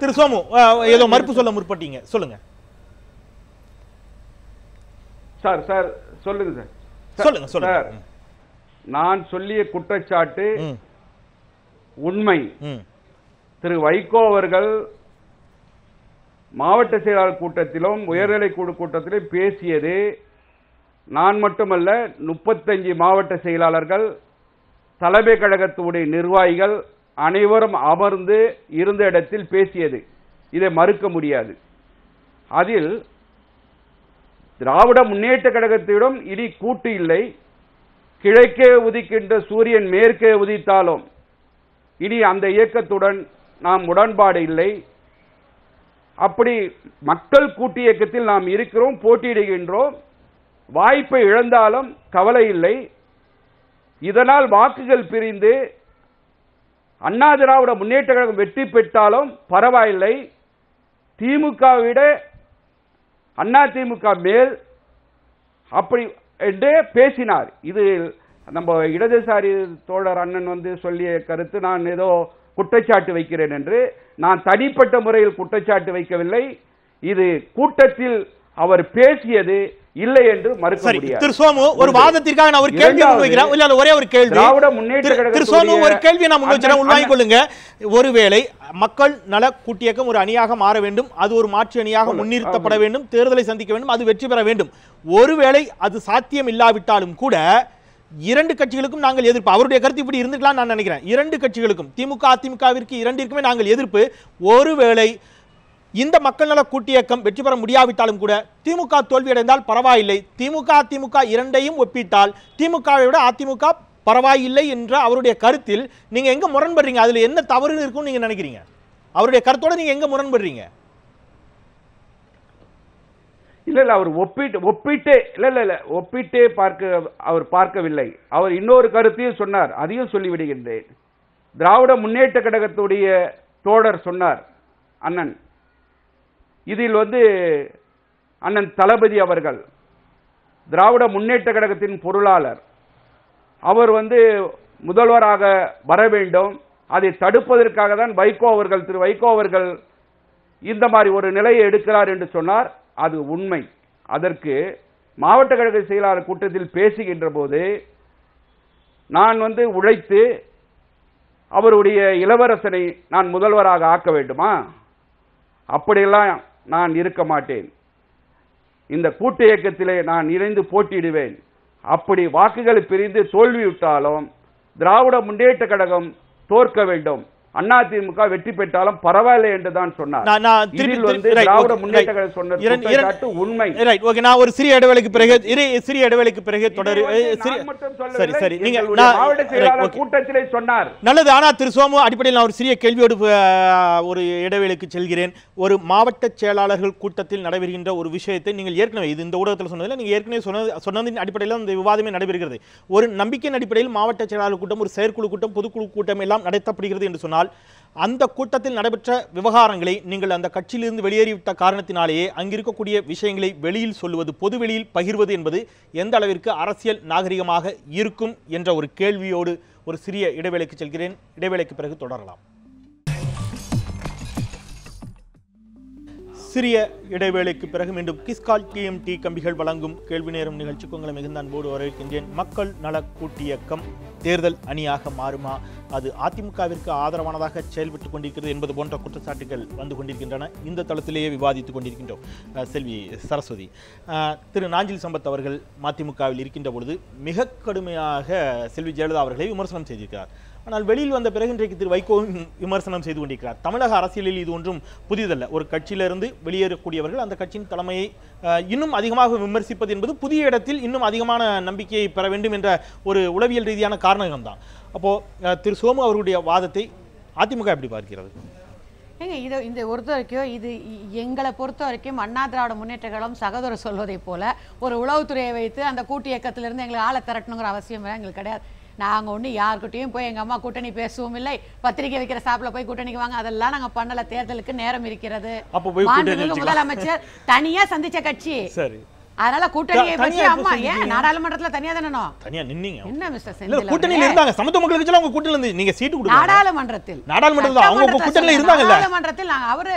திரு சோமு ஏதோ மறுப்பு சொல்ல முற்பட்டீங்க, சொல்லுங்க. சார் சார் சொல்லுங்க சார். சொல்லுங்க சொல்லுங்க. நான் சொல்லிய குற்றச்சாட்டு உண்மை. திரு வைகோ அவர்கள் மாவட்ட செயலாளர் கூட்டத்திலும் உயர்நிலை குழு கூட்டத்திலும் பேசியது நான் மட்டுமல்ல, 35 மாவட்ட செயலாளர்கள், தலைமை கழகத்துடைய நிர்வாகிகள் அனைவரும் அமர்ந்து இருந்த இடத்தில் பேசியது. இதை மறுக்க முடியாது. அதில் திராவிட முன்னேற்ற கழகத்திடம் இனி கூட்டு இல்லை, கிழக்கே உதிக்கின்ற சூரியன் மேற்கே உதித்தாலும் இனி அந்த இயக்கத்துடன் நாம் உடன்பாடு இல்லை. அப்படி மக்கள் கூட்டு இயக்கத்தில் நாம் இருக்கிறோம், போட்டியிடுகின்றோம். வாய்ப்பை இழந்தாலும் கவலை இல்லை. இதனால் வாக்குகள் பிரிந்து அண்ணா திராவிட முன்னேற்ற கழகம் வெற்றி பெற்றாலும் பரவாயில்லை, திமுகவிட அண்ணா திமுக மேல் அப்படி என்றே பேசினார். இது நம்ம இடதுசாரி தோழர் அண்ணன் சொல்லிய கருத்து. நான் ஏதோ குற்றச்சாட்டு வைக்கிறேன் என்று நான் தனிப்பட்ட முறையில் குற்றச்சாட்டு வைக்கவில்லை. இது கூட்டத்தில் அவர் பேசியது இல்லை என்று மறுக்க முடியாது. திரு சோமு, ஒரு வாதத்திற்காக நான் ஒரு கேள்வி முன்வைக்கிறேன். இல்ல ஒரே ஒரு கேள்வி. திராவிட முன்னேற்ற கழகம் திரு சோமு ஒரு கேள்வி நான் முன்வைக்கிறேன், உள்வாங்கிக் கொள்ளுங்க. ஒருவேளை மக்கள் நல கூட்டியக்கம் ஒரு அணியாக மாற வேண்டும், அது ஒரு மாற்று அணியாக முன்னிறுத்தப்பட வேண்டும், தேர்தலை சந்திக்க வேண்டும், அது வெற்றி பெற வேண்டும். ஒருவேளை அது சாத்தியம் இல்லாவிட்டாலும் கூட இரண்டு கட்சிகளுக்கும் நாங்கள் எதிர்ப்பு. அவருடைய கருத்து இப்படி இருந்துக்கலாம் நான் நினைக்கிறேன். இரண்டு கட்சிகளுக்கும், திமுக அதிமுகவிற்கு இரண்டிற்குமே நாங்கள் எதிர்ப்பு. ஒருவேளை இந்த மக்கள் நல கூட்டியக்கம் வெற்றி பெற முடியாவிட்டாலும் கூட திமுக தோல்வியடைந்தால் பரவாயில்லை, திமுக அதிமுக இரண்டையும் ஒப்பிட்டால் திமுகவை விட அதிமுக பரவாயில்லை என்ற அவருடைய கருத்தில் நீங்க எங்க முரண்படுறீங்க? அதுல என்ன தவறு இருக்கும் நீங்க நினைக்கிறீங்க? அவருடைய கருத்தோட நீங்க எங்க முரண்படுறீங்க? இல்ல அவர் ஒப்பிட்டே அவர் பார்க்கவில்லை. அவர் இன்னொரு கருத்தையும் சொன்னார், அதையும் சொல்லிவிடுகின்றேன். திராவிட முன்னேற்ற கழகத்துடைய தோழர் சொன்னார் அண்ணன், இதில் அண்ணன் தளபதி அவர்கள் திராவிட முன்னேற்ற கழகத்தின் பொருளாளர், அவர் முதல்வராக வர வேண்டும், அதை தடுப்பதற்காக தான் திரு வைகோ அவர்கள் இந்த மாதிரி ஒரு நிலையை எடுக்கிறார் என்று சொன்னார். அது உண்மை. அதற்கு மாவட்ட கழக செயலாளர் கூட்டத்தில் பேசுகின்ற போது நான் உழைத்து அவருடைய இளவரசனை நான் முதல்வராக ஆக்க வேண்டுமா? அப்படியெல்லாம் நான் இருக்க மாட்டேன். இந்த கூட்டு இயக்கத்திலே நான் இணைந்து போட்டியிடுவேன். அப்படி வாக்குகள் பிரிந்து தோல்வியுற்றாலும் திராவிட முன்னேற்ற கழகம் தோற்க வேண்டும், அதிமுக வெற்றி பெற்றாலும் பரவாயில்லை என்றுதான் சொன்னார். திராவிட முன்னேற்ற கழகம் சொன்ன உண்மை. நான் ஒரு சிறிய இடைவேளைக்கு பிறகு தொடர். சரி, நீங்க மாவட்ட செயலாளர் கூட்டத்திலே சொன்னார். நல்லது. ஆனா திரு சோமு, அடிப்படையில் நான் ஒரு சிறிய கேள்வியோடு ஒரு இடைவேளைக்கு செல்கிறேன். ஒரு மாவட்ட செயலாளர்கள் கூட்டத்தில் நடைபெறுகின்ற ஒரு விஷயத்தை நீங்கள் ஏற்கனவே இந்த ஊடகத்தில் சொன்னதில்லை, நீங்க ஏற்கனவே சொன்னதின் அடிப்படையில் இந்த விவாதமே நடைபெறுகிறது. ஒரு நம்பிக்கையின் அடிப்படையில் மாவட்ட செயலாளர் கூட்டம், ஒரு செயற்குழு கூட்டம், பொதுக்குழு கூட்டம் எல்லாம் நடத்தப்படுகிறது என்று சொன்னால் அந்த கூட்டத்தில் நடைபெற்ற விவகாரங்களை நீங்கள் அந்த கட்சியிலிருந்து வெளியேறிவிட்ட காரணத்தினாலேயே அங்கிருக்கக்கூடிய விஷயங்களை வெளியில் சொல்லுவது, பொது வெளியில் பகிர்வது என்பது எந்த அளவிற்கு அரசியல் நாகரிகமாக இருக்கும் என்ற ஒரு கேள்வியோடு ஒரு சிறிய இடைவேளைக்கு செல்கிறேன். இடைவேளைக்கு பிறகு தொடரலாம். சிறிய இடைவேளைக்கு பிறகு மீண்டும் கிஸ்கால் டிஎம்டி கம்பிகள் வழங்கும் கேள்வி நேரம் நிகழ்ச்சிக்கு உங்களை மிகுந்த அன்போடு வரவேற்கின்றேன். மக்கள் நல கூட்டியக்கம் தேர்தல் அணியாக மாறுமா, அது அதிமுகவிற்கு ஆதரவானதாக செயல்பட்டுக் கொண்டிருக்கிறது என்பது போன்ற குற்றச்சாட்டுகள் வந்து கொண்டிருக்கின்றன. இந்த தளத்திலேயே விவாதித்துக் கொண்டிருக்கின்றோம். செல்வி சரஸ்வதி, திரு நாஞ்சில் சம்பத் அவர்கள் மதிமுகவில் இருக்கின்ற பொழுது மிக கடுமையாக செல்வி ஜெயலலிதா அவர்களை விமர்சனம் செய்திருக்கிறார். ஆனால் வெளியில் வந்த பிறகு இன்றைக்கு திரு வைகோவும் விமர்சனம் செய்து கொண்டிருக்கிறார். தமிழக அரசியலில் இது ஒன்றும் புதியதல்ல. ஒரு கட்சியிலிருந்து வெளியேறக்கூடியவர்கள் அந்த கட்சியின் தலைமையை இன்னும் அதிகமாக விமர்சிப்பது என்பது புதிய இடத்தில் இன்னும் அதிகமான நம்பிக்கையை பெற வேண்டும் என்ற ஒரு உளவியல் ரீதியான காரணம் தான். அப்போ திரு சோமு அவர்களுடைய வாதத்தை அதிமுக எப்படி பார்க்கிறது? இது இந்த பொறுத்த வரைக்கும் இது எங்களை பொறுத்த வரைக்கும் அண்ணா திராவிட முன்னேற்ற கழகம் சகோதரர் சொல்வதை போல ஒரு உளவுத்துறையை வைத்து அந்த கூட்டு இயக்கத்திலிருந்து எங்களுக்கு ஆளை திரட்டணுங்கிற அவசியம் எங்களுக்கு கிடையாது. நாங்கள் ஒன்று யாருக்கிட்டையும் போய் எங்கள் அம்மா கூட்டணி பேசவும் இல்லை, பத்திரிகை வைக்கிற சாப்பில் போய் கூட்டணிக்கு வாங்க, அதெல்லாம் நாங்கள் பண்ணல. தேர்தலுக்கு நேரம் இருக்கிறது. முதலமைச்சர் தனியாக சந்திச்ச கட்சி, அதனால கூட்டணியை பற்றி அம்மா ஏன் நாடாளுமன்றத்துல தனியா தானே தனியா நின்னீங்க? என்ன மிஸ்டர் இல்ல செந்தில் கூட்டணியில இருந்தாங்க. சமத்துவ மக்கள் கட்சியில அவங்க கூட்டணியில இருந்து நீங்க சீட் கொடுங்க. நாடாளுமன்றத்தில் அவங்க கூட்டணியில இருந்தாங்கல்ல. நாடாளுமன்றத்தில் அவரு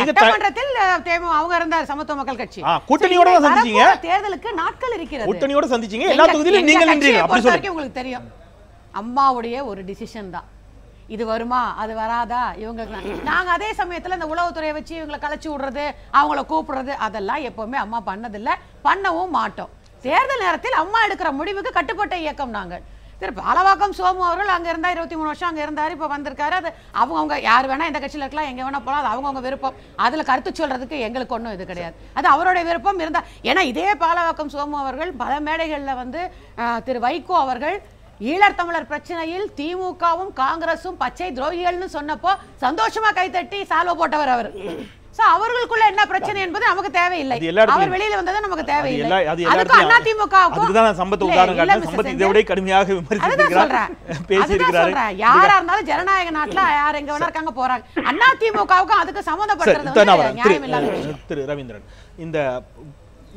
சட்டமன்றத்தில் அவங்க இருந்தார் சமத்துவ மக்கள் கட்சி. கூட்டணியோட தான் சந்திச்சீங்க. தேர்தலுக்கு நாட்கள் இருக்கிறது. கூட்டணியோட சந்திச்சீங்க. எல்லா தொகுதியிலும் நீங்க நின்றீங்க. அப்படி சொல்லுங்க. உங்களுக்கு தெரியும் அம்மாவுடைய ஒரு டிசிஷன் தான். இது வருமா அது வராதா இவங்களுக்கு நாங்க அதே சமயத்துல இந்த உளவுத்துறையை வச்சு இவங்களை கலைச்சு விடுறது அவங்கள கூப்பிடுறது அதெல்லாம் எப்பவுமே அம்மா பண்ணதில்லை, பண்ணவும் மாட்டோம். தேர்தல் நேரத்தில் அம்மா எடுக்கிற முடிவுக்கு கட்டுப்பட்ட இயக்கம் நாங்கள். திருப்பி பாலவாக்கம் சோமு அவர்கள் அங்க இருந்தா 23 வருஷம் அங்க இருந்தாரு, இப்ப வந்திருக்காரு. அது அவங்க யார் வேணா எந்த கட்சியில இருக்கலாம், எங்க வேணா போலாம், அது அவங்கவுங்க விருப்பம். அதுல கருத்து சொல்றதுக்கு எங்களுக்கு ஒன்றும் இது கிடையாது. அது அவருடைய விருப்பம் இருந்தா. ஏன்னா இதே பாலவாக்கம் சோமு அவர்கள் பல மேடைகள்ல வந்து திரு வைகோ அவர்கள் ஈழத்தமிழர் பிரச்சனையில் திமுகவும் காங்கிரசும் பச்சை துரோகிகள்னு சொன்னப்போ சந்தோஷமா கைத்தட்டி சால்வ போட்டவர் அவர். அவர்களுக்குள்ள என்ன பிரச்சனை என்பது நமக்கு தேவையில்லை. அவர் வெளியில வந்தது நமக்கு தேவையில்லை. அதுக்கு அண்ணா திமுக யாரா இருந்தாலும் ஜனநாயக நாட்டுல யார் எங்க வேணா இருக்காங்க போறாங்க. அண்ணா திமுகவுக்கும் அதுக்கு சம்பந்தப்படுறது நியாயம் இல்லாத திரு ரவீந்திரன், இந்த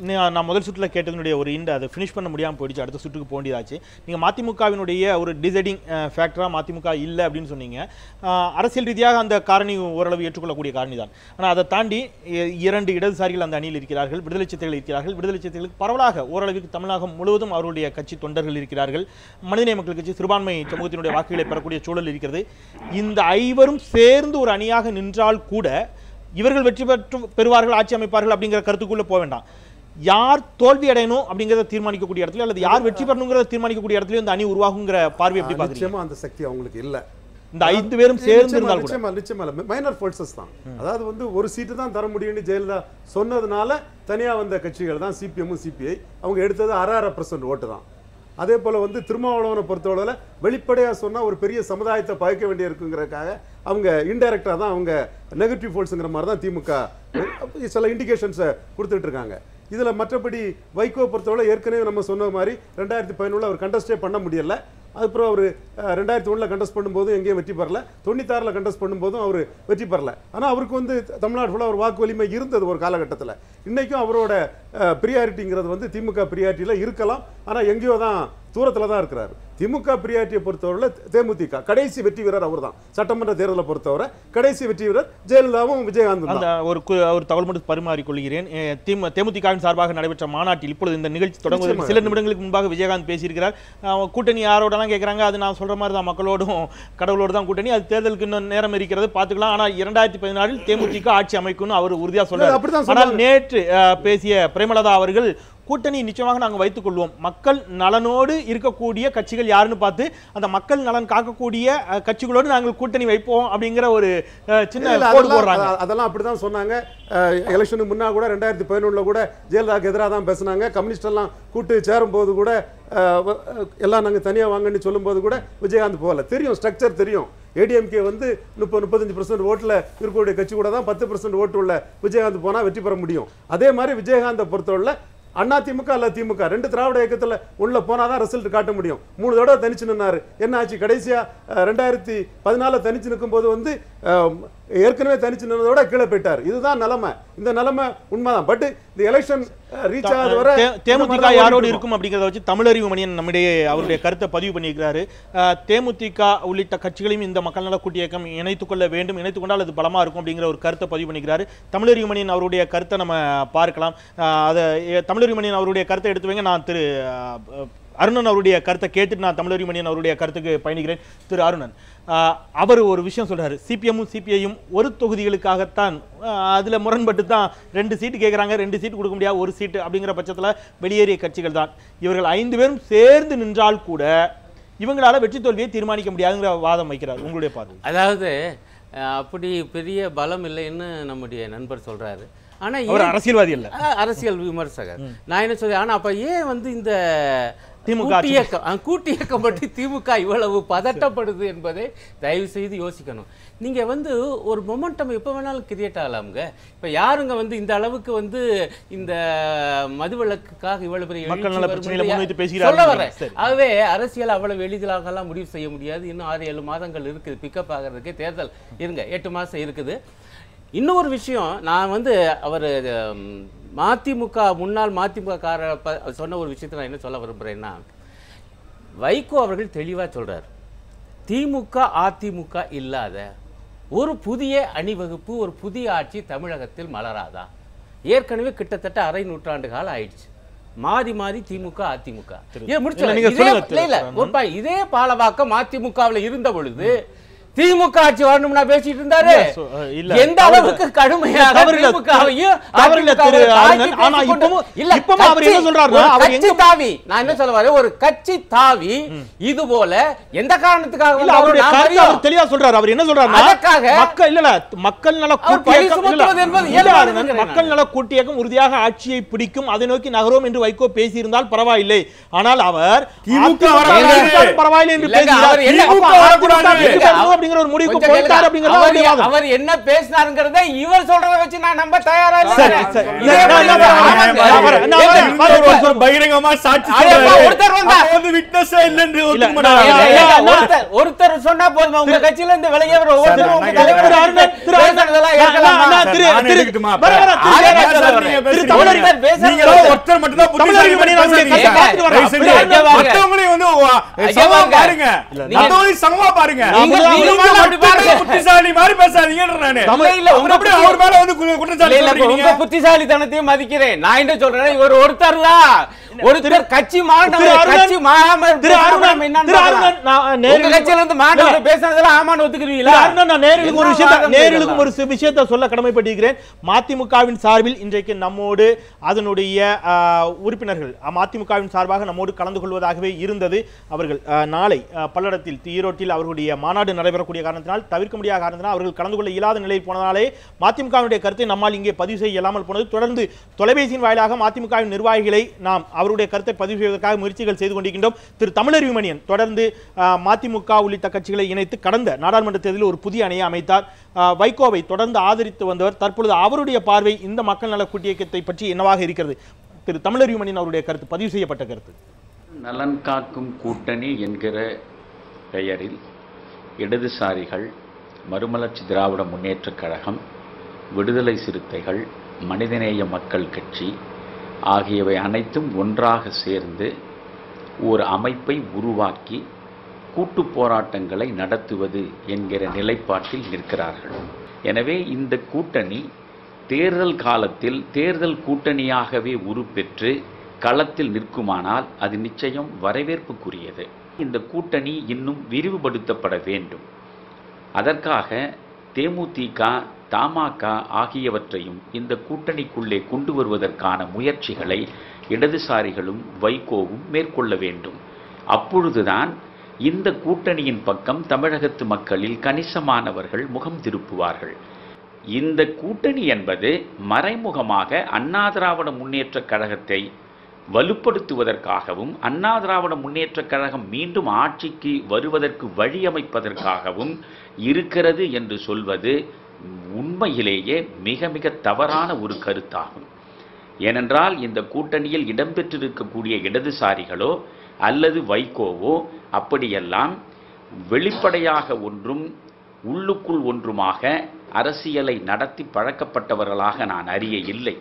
நான் முதல் சுற்றில் கேட்டதனுடைய ஒரு அதை ஃபினிஷ் பண்ண முடியாமல் போயிடுச்சு. அடுத்த சுற்றுக்கு போண்டியதாச்சு. நீங்கள் மதிமுகவினுடைய ஒரு டிசைடிங் ஃபேக்டராக மதிமுக இல்லை அப்படின்னு சொன்னீங்க. அரசியல் ரீதியாக அந்த காரணி ஓரளவு ஏற்றுக்கொள்ளக்கூடிய காரணி தான். ஆனால் அதை தாண்டி 2 இடதுசாரிகள் அந்த அணியில் இருக்கிறார்கள், விடுதலை சிறுத்தைகள் இருக்கிறார்கள். விடுதலை சிறுத்தைகளுக்கு பரவலாக ஓரளவுக்கு தமிழகம் முழுவதும் அவருடைய கட்சி தொண்டர்கள் இருக்கிறார்கள். மனிதநேய மக்கள் கட்சி சிறுபான்மை சமூகத்தினுடைய வாக்குகளை பெறக்கூடிய சூழல் இருக்கிறது. இந்த 5வரும் சேர்ந்து ஒரு அணியாக நின்றால் கூட இவர்கள் வெற்றி பெறுவார்கள், ஆட்சி அமைப்பார்கள் அப்படிங்கிற கருத்துக்குள்ளே போக வேண்டாம். யார் தோல்வி அடையணும் அப்படிங்கறத தீர்மானிக்கக்கூடிய இடத்துல அல்லது யார் வெற்றி பெறணும்ங்கறத தீர்மானிக்கக்கூடிய இடத்துல இந்த அணி உருவாகுங்கிற பார்வை எப்படி பாக்குறீங்க? நிச்சயமா அந்த சக்தி அவங்களுக்கு இல்ல. இந்த 5 பேரும் சேர்ந்து இருந்தால் கூட நிச்சயமா மைனர் ஃபோர்சஸ் தான். அதாவது வந்து ஒரு சீட்டு தான் தர முடியும்னு ஜெயலலிதா சொன்னதுனால தனியா வந்த கட்சிகள் தான் சிபிஎம் சிபிஐ. அவங்க எடுத்தது 6.5% ஓட்டு தான். அதே போல வந்து திருமாவளவனை பொறுத்தவரையில வெளிப்படையா சொன்னா ஒரு பெரிய சமுதாயத்தை பகைக்க வேண்டிய இருக்குங்கிறதுக்காக அவங்க இன்டைரக்டா தான் அவங்க நெகட்டிவ் ஃபோர்ஸ்ங்கிற மாதிரி தான் திமுக சில இண்டிகேஷன்ஸை கொடுத்துட்டு இருக்காங்க. இதுல மற்றபடி வைகோ பொறுத்தவரை ஏற்கனவே நம்ம சொன்ன மாதிரி 2011 அவர் கண்டஸ்டே பண்ண முடியல. அதுக்கப்புறம் அவர் 2001 கண்டஸ்ட் பண்ணும்போது எங்கேயும் வெற்றி பெறல, 96 கண்டஸ்ட் பண்ணும்போதும் அவர் வெற்றி பெறல. ஆனால் அவருக்கு வந்து தமிழ்நாடு ஃபுல்லாக ஒரு வாக்கு வலிமை இருந்தது ஒரு காலகட்டத்தில். இன்னைக்கும் அவரோட பிரியாரிட்டிங்கிறது வந்து திமுக பிரியாரிட்டியில் இருக்கலாம், ஆனால் எங்கேயோ தான் தூரத்தில் தான் இருக்கிறார். திமுக பிரியாரிட்டியை பொறுத்தவரை தேமுதிக கடைசி வெற்றி வீரர் அவர் தான். சட்டமன்ற தேர்தலை பொறுத்தவரை கடைசி வெற்றி வீரர் ஜெயலலிதாவும் விஜயகாந்த். ஒரு தகவல் மட்டும் பரிமாறிக்கொள்கிறேன். தேமுதிகவின் சார்பாக நடைபெற்ற மாநாட்டில் இப்பொழுது இந்த நிகழ்ச்சி தொடங்குவதற்கு சில நிமிடங்களுக்கு முன்பாக விஜயகாந்த் பேசியிருக்கிறார். கூட்டணி யாரோடலாம் கேட்குறாங்க, அது நான் சொல்ற மாதிரி தான், மக்களோடும் கடவுளோடு தான் கூட்டணி, அது தேர்தலுக்கு இன்னும் நேரம் இருக்கிறது பார்த்துக்கலாம். ஆனால் 2014 தேமுதிக ஆட்சி அமைக்கும்னு அவர் உறுதியாக சொல்றார். ஆனால் நேற்று பேசிய பிரேமலதா அவர்கள் கூட்டணி நிச்சயமாக நாங்கள் வைத்துக் கொள்வோம், மக்கள் நலனோடு இருக்கக்கூடிய கட்சிகள் யாருன்னு பார்த்து அந்த மக்கள் நலன் காக்கக்கூடிய கட்சிகளோடு நாங்கள் கூட்டணி வைப்போம் அப்படிங்கிற ஒரு சின்ன போடுறாங்க. அதெல்லாம் அப்படிதான் சொன்னாங்க. எலெக்ஷனுக்கு முன்னா கூட 2011 கூட ஜெயலலிதாவுக்கு எதிராக தான் பேசினாங்க. கம்யூனிஸ்ட் எல்லாம் கூட்டு சேரும் போது கூட எல்லாம் நாங்கள் தனியாக வாங்கன்னு சொல்லும் போது கூட விஜயகாந்த் போகல. தெரியும், ஸ்ட்ரக்சர் தெரியும். ஏடிஎம்கே வந்து 30-35% ஓட்டுல இருக்கக்கூடிய கட்சி கூட தான் 10% ஓட்டு உள்ள விஜயகாந்த் போனா வெற்றி பெற முடியும். அதே மாதிரி விஜயகாந்தை பொறுத்தவரை அண்ணா திமுக அல்ல திமுக 2 திராவிட இயக்கத்துல உள்ள போனாதான் ரிசல்ட் காட்ட முடியும். 3 தடவை தனிச்சு நின்னாரு. என்ன ஆச்சு? கடைசியா 2014 தனிச்சு நிற்கும் போது வந்து ஏற்கனவே தனிச்சு நின்றதோட கீழே போயிட்டார். இதுதான் நிலைமை. இந்த நிலைமை உண்மைதான். பட் இந்த எலெக்ஷன் ரீச் ஆகாத வரை தேமுதிக யாரோடு இருக்கும் அப்படிங்கறத வச்சு தமிழறிவு மணியன் நம்முடைய அவருடைய கருத்தை பதிவு பண்ணியிருக்கிறாரு. தேமுதிக உள்ளிட்ட கட்சிகளையும் இந்த மக்கள் நல கூட்டு இயக்கம் இணைத்துக் கொள்ள வேண்டும், இணைத்துக் கொண்டால் அது பலமா இருக்கும் அப்படிங்கிற ஒரு கருத்தை பதிவு பண்ணிக்கிறாரு. தமிழறிவு மணியன் அவருடைய கருத்தை நம்ம பார்க்கலாம். அதை தமிழறிவு மணியன் அவருடைய கருத்தை எடுத்து வைங்க. நான் திரு அருணன் அவருடைய கருத்தை கேட்டுட்டு நான் தமிழறிவு மணியன் அவருடைய கருத்துக்கு பயணிக்கிறேன். திரு அருணன், அவர் ஒரு விஷயம் சொல்றாரு, சிபிஎம்மும் சிபிஐயும் ஒரு தொகுதிகளுக்காகத்தான் அதுல முரண்பட்டு தான் 2 சீட்டு கேட்குறாங்க, 2 சீட்டு கொடுக்க முடியாது, 1 சீட்டு அப்படிங்கிற பட்சத்தில் வெளியேறிய கட்சிகள் தான். இவர்கள் 5 பேரும் சேர்ந்து நின்றால் கூட இவங்களால வெற்றி தோல்வியை தீர்மானிக்க முடியாதுங்கிற வாதம் வைக்கிறார். உங்களுடைய பார்வை? அதாவது அப்படி பெரிய பலம் இல்லைன்னு நம்முடைய நண்பர் சொல்றாரு. ஆனா அரசியல்வாதி இல்ல, அரசியல் விமர்சகர். நான் என்ன சொல்றேன், ஆனா அப்ப ஏன் வந்து இந்த கூட்டு இயக்கம் பற்றி திமுக இவ்வளவு பதட்டப்படுது என்பதை தயவு செய்து யோசிக்கணும். நீங்க வந்து ஒரு மொமெண்டம் எப்ப வேணாலும் கிரியேட் ஆகலாமுங்க. இப்ப யாருங்க வந்து இந்த அளவுக்கு வந்து இந்த மதுவிலக்குக்காக இவ்வளவு பெரிய சொல்ல வர்றேன். ஆகவே அரசியல் அவ்வளவு எளிதாக முடிவு செய்ய முடியாது. இன்னும் 6-7 மாதங்கள் இருக்குது பிக்கப் ஆகிறதுக்கு. தேர்தல் இருங்க 8 மாசம் இருக்குது. இன்னொரு விஷயம், நான் வந்து அவர் முன்னாள் மதிமுக சொன்ன ஒரு விஷயத்தை நான் என்ன சொல்ல விரும்புகிறேன்னா, வைகோ அவர்கள் தெளிவாக சொல்றார், திமுக அதிமுக இல்லாத ஒரு புதிய அணிவகுப்பு, ஒரு புதிய ஆட்சி தமிழகத்தில் மலராதா? ஏற்கனவே கிட்டத்தட்ட அரை நூற்றாண்டு காலம் ஆயிடுச்சு. மாறி மாறி திமுக அதிமுக இதே பாலவாக்கம் அதிமுகவில் இருந்த பொழுது திமுக ஆட்சி வரணும்னா பேசிட்டு இருந்தாரு. எந்த அளவுக்கு கடுமையாக நான் என்ன சொல்ல வரேன், ஒரு கட்சி தாவி இது போல எந்த காரணத்துக்காக தெளிவா சொல்றாரு. அவர் என்ன சொல்றாரு, மக்கள் நல கூட்டியக்கம் உறுதியாக ஆட்சியை பிடிக்கும், அதை நோக்கி நகரோம் என்று வைகோ பேசியிருந்தால் பரவாயில்லை. ஆனால் அவர் பரவாயில்லை என்று பேசுகிறார். அவர் என்ன பேசினாருங்கிறத இவர் சொல்றத வச்சு நான் நம்ப தயாரா இல்ல. பகிரங்கமா சாட்சி ஒருத்தர் சொன்னா போதுமா உங்க கட்சியில இருந்து விலகியவர் பாருங்க. புத்திசாலி மாதிரி பேசாதீங்க. புத்திசாலித்தனத்தையும் மதிக்கிறேன். நான் என்ன சொல்றேன், இவர் ஒருத்தர் தான், ஒருத்தர் கட்சி கட்சி ஒரு விஷயத்தை சொல்ல கடமைப்பட்டிருக்கிறேன். மதிமுகவின் சார்பில் இன்றைக்கு நம்மோடு அதனுடைய உறுப்பினர்கள் மதிமுகவின் சார்பாக நம்மோடு கலந்து கொள்வதாகவே இருந்தது. அவர்கள் நாளை பல்லடத்தில் ஈரோட்டில் அவர்களுடைய மாநாடு நடைபெறக்கூடிய காரணத்தினால், தவிர்க்க முடியாத காரணத்தினால் அவர்கள் கலந்து கொள்ள இயலாத நிலையில் போனதாலே மதிமுகவினுடைய கருத்தை நம்மால் இங்கே பதிவு செய்ய இயலாமல் போனது. தொடர்ந்து தொலைபேசியின் வாயிலாக மதிமுகவின் நிர்வாகிகளை நாம் அவருடைய கருத்தை பதிவு செய்வதற்காக முயற்சிகள் செய்து கொண்டிருக்கின்றோம். திரு தமிழறிவு மணியன் தொடர்ந்து மதிமுக உள்ளிட்ட கட்சிகளை இணைத்து கடந்த நாடாளுமன்ற தேர்தலில் ஒரு புதிய அணியை அமைத்தார். வைகோவை தொடர்ந்து ஆதரித்து வந்தவர். தற்பொழுது அவருடைய பார்வை இந்த மக்கள் நல கூட்டியக்கத்தை பற்றி என்னவாக இருக்கிறது? திரு தமிழறிவு மணியன் அவருடைய கருத்து, பதிவு செய்யப்பட்ட கருத்து. நலன் காக்கும் கூட்டணி என்கிற பெயரில் இடதுசாரிகள், மறுமலர்ச்சி திராவிட முன்னேற்றக் கழகம், விடுதலை சிறுத்தைகள், மனிதநேய மக்கள் கட்சி ஆகியவை அனைத்தும் ஒன்றாக சேர்ந்து ஒரு அமைப்பை உருவாக்கி கூட்டு போராட்டங்களை நடத்துவது என்கிற நிலைப்பாட்டில் நிற்கிறார்கள். எனவே இந்த கூட்டணி தேர்தல் காலத்தில் தேர்தல் கூட்டணியாகவே உருப்பெற்று களத்தில் நிற்குமானால் அது நிச்சயம் வரவேற்புக்குரியது. இந்த கூட்டணி இன்னும் விரிவுபடுத்தப்பட வேண்டும். அதற்காக தேமுதிக, தமாக ஆகியவற்றையும் இந்த கூட்டணிக்குள்ளே கொண்டு வருவதற்கான முயற்சிகளை இடதுசாரிகளும் வைகோவும் மேற்கொள்ள வேண்டும். அப்பொழுதுதான் இந்த கூட்டணியின் பக்கம் தமிழகத்து மக்களில் கணிசமானவர்கள் முகம் திருப்புவார்கள். இந்த கூட்டணி என்பது மறைமுகமாக அண்ணா திராவிட முன்னேற்றக் கழகத்தை வலுப்படுத்துவதற்காகவும், அண்ணா திராவிட முன்னேற்றக் கழகம் மீண்டும் ஆட்சிக்கு வருவதற்கு வழியமைப்பதற்காகவும் இருக்கிறது என்று சொல்வது உண்மையிலேயே மிக மிக தவறான ஒரு கருத்தாகும். ஏனென்றால் இந்த கூட்டணியில் இடம்பெற்றிருக்கக்கூடிய இடதுசாரிகளோ அல்லது வைகோவோ அப்படியெல்லாம் வெளிப்படையாக ஒன்றும் உள்ளுக்குள் ஒன்றுமாக அரசியலை நடத்தி பழக்கப்பட்டவர்களாக நான் அறிய இல்லை.